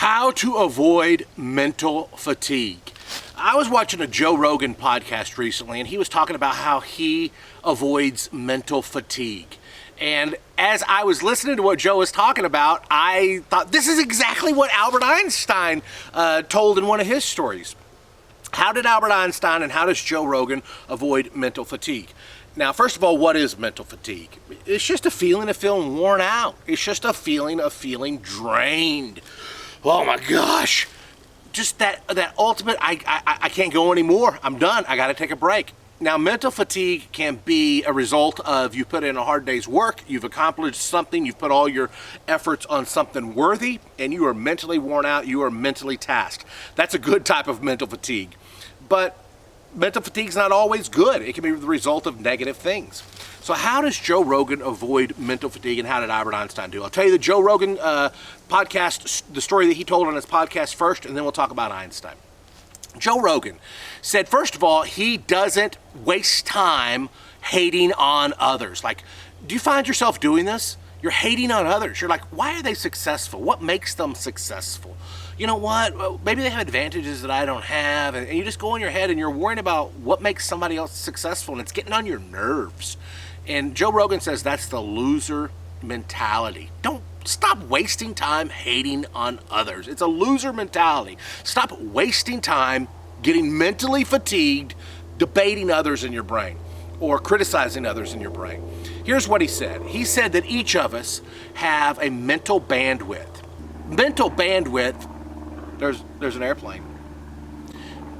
How to avoid mental fatigue. I was watching a Joe Rogan podcast recently, and he was talking about how he avoids mental fatigue. And as I was listening to what Joe was talking about, I thought this is exactly what Albert Einstein told in one of his stories. How did Albert Einstein and how does Joe Rogan avoid mental fatigue? Now, first of all, what is mental fatigue? It's just a feeling of feeling worn out. It's just a feeling of feeling drained. Oh my gosh. Just that ultimate, I can't go anymore. I'm done. I got to take a break. Now, mental fatigue can be a result of you put in a hard day's work, you've accomplished something, you've put all your efforts on something worthy, and you are mentally worn out, you are mentally tasked. That's a good type of mental fatigue. But mental fatigue is not always good. It can be the result of negative things. So how does Joe Rogan avoid mental fatigue, and how did Albert Einstein do? I'll tell you the Joe Rogan podcast, the story that he told on his podcast first, and then we'll talk about Einstein. Joe Rogan said, first of all, he doesn't waste time hating on others. Like, do you find yourself doing this? You're hating on others. You're like, why are they successful? What makes them successful? You know what? Well, maybe they have advantages that I don't have. And you just go in your head and you're worrying about what makes somebody else successful, and it's getting on your nerves. And Joe Rogan says that's the loser mentality. Don't stop wasting time hating on others. It's a loser mentality. Stop wasting time getting mentally fatigued debating others in your brain or criticizing others in your brain. Here's what he said. He said that each of us have a mental bandwidth. Mental bandwidth, there's an airplane.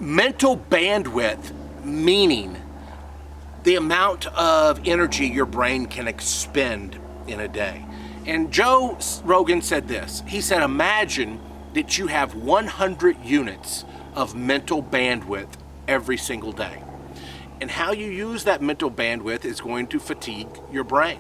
Mental bandwidth meaning the amount of energy your brain can expend in a day. And Joe Rogan said this. He said, imagine that you have 100 units of mental bandwidth every single day. And how you use that mental bandwidth is going to fatigue your brain.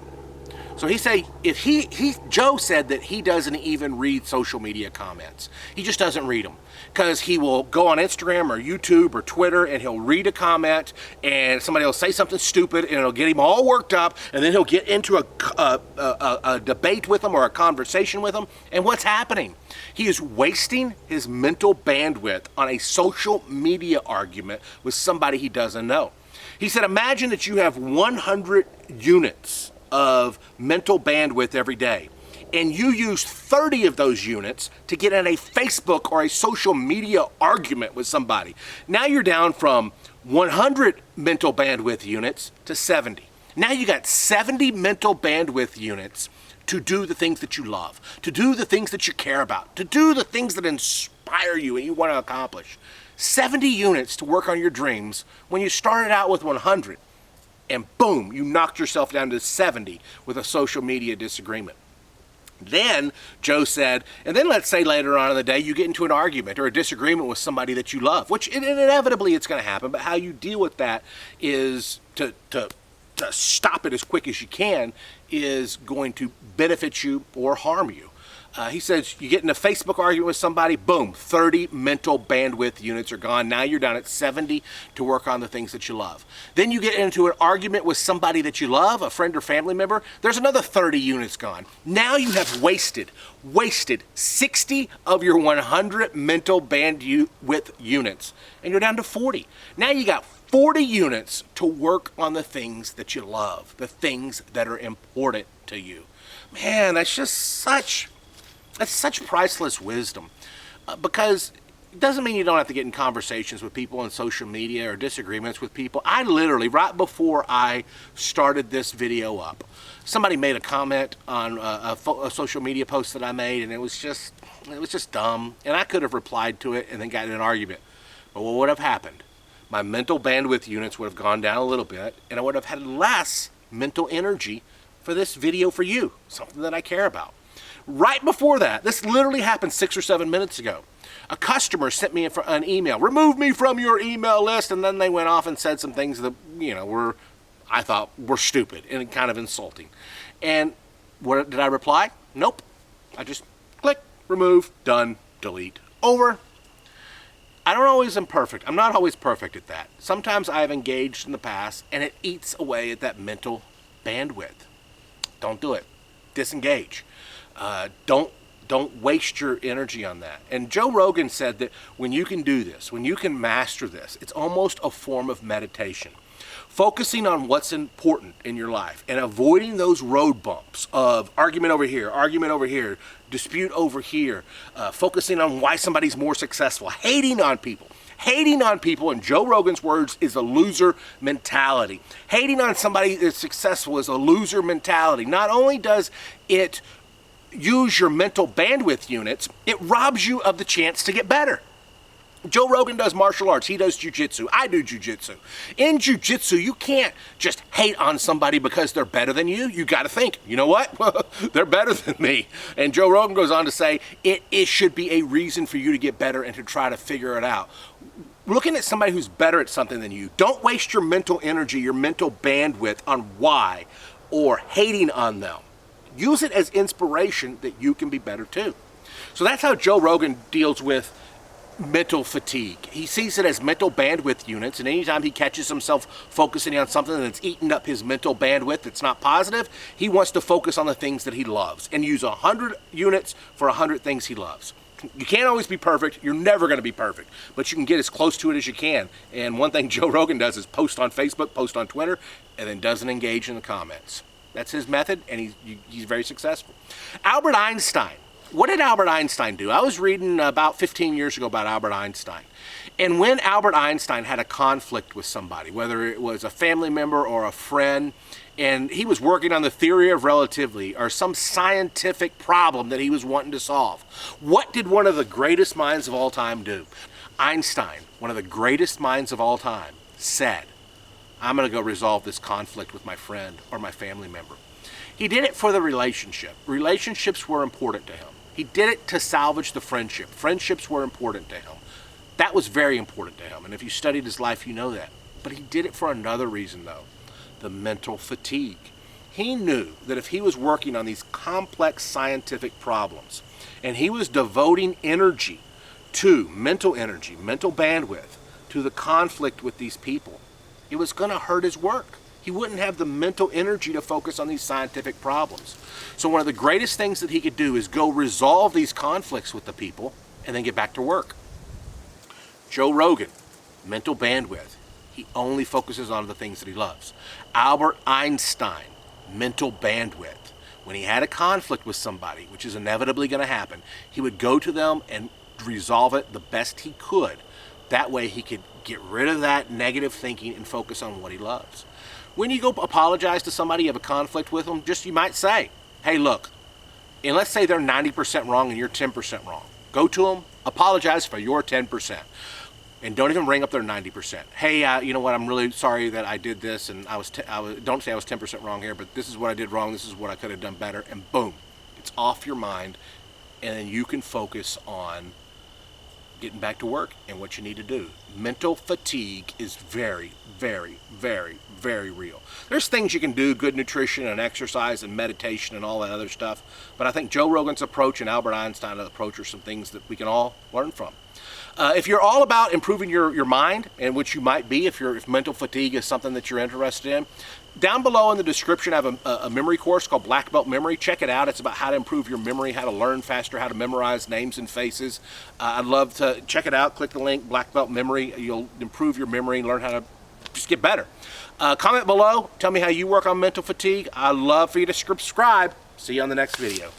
So Joe said that he doesn't even read social media comments. He just doesn't read them because he will go on Instagram or YouTube or Twitter and he'll read a comment and somebody will say something stupid and it'll get him all worked up, and then he'll get into a debate with them or a conversation with them. And what's happening? He is wasting his mental bandwidth on a social media argument with somebody he doesn't know. He said, imagine that you have 100 units of mental bandwidth every day, and you use 30 of those units to get in a Facebook or a social media argument with somebody. Now you're down from 100 mental bandwidth units to 70. Now you got 70 mental bandwidth units to do the things that you love, to do the things that you care about, to do the things that inspire you and you want to accomplish. 70 units to work on your dreams when you started out with 100. And boom, you knocked yourself down to 70 with a social media disagreement. Then Joe said, and then let's say later on in the day you get into an argument or a disagreement with somebody that you love, which inevitably it's going to happen, but how you deal with that is to stop it as quick as you can is going to benefit you or harm you. He says you get in a Facebook argument with somebody, boom, 30 mental bandwidth units are gone. Now you're down at 70 to work on the things that you love. Then you get into an argument with somebody that you love, a friend or family member, there's another 30 units gone. Now you have wasted 60 of your 100 mental bandwidth units, and you're down to 40. Now you got 40 units to work on the things that you love, the things that are important to you. Man, that's such priceless wisdom, because it doesn't mean you don't have to get in conversations with people on social media or disagreements with people. I literally, right before I started this video up, somebody made a comment on a social media post that I made, and it was just dumb, and I could have replied to it and then got in an argument. But what would have happened? My mental bandwidth units would have gone down a little bit, and I would have had less mental energy for this video for you, something that I care about. Right before that, this literally happened 6 or 7 minutes ago. A customer sent me an email, remove me from your email list, and then they went off and said some things that, I thought were stupid and kind of insulting. And what did I reply? Nope. I just click, remove, done, delete, over. I don't always am perfect. I'm not always perfect at that. Sometimes I've engaged in the past and it eats away at that mental bandwidth. Don't do it. Disengage. Don't Don't waste your energy on that. And Joe Rogan said that when you can do this, when you can master this, it's almost a form of meditation. Focusing on what's important in your life and avoiding those road bumps of argument over here, dispute over here, focusing on why somebody's more successful, hating on people. Hating on people, in Joe Rogan's words, is a loser mentality. Hating on somebody that's successful is a loser mentality. Not only does it use your mental bandwidth units, it robs you of the chance to get better. Joe Rogan does martial arts. He does jiu-jitsu. I do jiu-jitsu. In jiu-jitsu, you can't just hate on somebody because they're better than you. You got to think, you know what? They're better than me. And Joe Rogan goes on to say, it should be a reason for you to get better and to try to figure it out. Looking at somebody who's better at something than you, don't waste your mental energy, your mental bandwidth on why or hating on them. Use it as inspiration that you can be better too. So that's how Joe Rogan deals with mental fatigue. He sees it as mental bandwidth units, and anytime he catches himself focusing on something that's eating up his mental bandwidth that's not positive, he wants to focus on the things that he loves and use 100 units for 100 things he loves. You can't always be perfect. You're never going to be perfect, but you can get as close to it as you can. And one thing Joe Rogan does is post on Facebook, post on Twitter, and then doesn't engage in the comments. That's his method, and he's very successful. Albert Einstein. What did Albert Einstein do? I was reading about 15 years ago about Albert Einstein. And when Albert Einstein had a conflict with somebody, whether it was a family member or a friend, and he was working on the theory of relativity or some scientific problem that he was wanting to solve, what did one of the greatest minds of all time do? Einstein, one of the greatest minds of all time, said, I'm going to go resolve this conflict with my friend or my family member. He did it for the relationship. Relationships were important to him. He did it to salvage the friendship. Friendships were important to him. That was very important to him. And if you studied his life, you know that. But he did it for another reason, though, the mental fatigue. He knew that if he was working on these complex scientific problems and he was devoting energy to mental energy, mental bandwidth, to the conflict with these people, it was going to hurt his work. He wouldn't have the mental energy to focus on these scientific problems. So one of the greatest things that he could do is go resolve these conflicts with the people and then get back to work. Joe Rogan, mental bandwidth. He only focuses on the things that he loves. Albert Einstein, mental bandwidth. When he had a conflict with somebody, which is inevitably going to happen, he would go to them and resolve it the best he could. That way he could get rid of that negative thinking and focus on what he loves. When you go apologize to somebody, you have a conflict with them, just you might say, hey, look, and let's say they're 90% wrong and you're 10% wrong. Go to them, apologize for your 10%. And don't even bring up their 90%. Hey, you know what, I'm really sorry that I did this, and don't say I was 10% wrong here, but this is what I did wrong, this is what I could have done better, and boom, it's off your mind, and then you can focus on getting back to work and what you need to do. Mental fatigue is very, very, very, very real. There's things you can do, good nutrition and exercise and meditation and all that other stuff, but I think Joe Rogan's approach and Albert Einstein's approach are some things that we can all learn from. If you're all about improving your mind, and which you might be if mental fatigue is something that you're interested in, down below in the description I have a memory course called Black Belt Memory. Check it out. It's about how to improve your memory, how to learn faster, how to memorize names and faces. I'd love to check it out. Click the link, Black Belt Memory. You'll improve your memory and learn how to just get better. Comment below. Tell me how you work on mental fatigue. I'd love for you to subscribe. See you on the next video.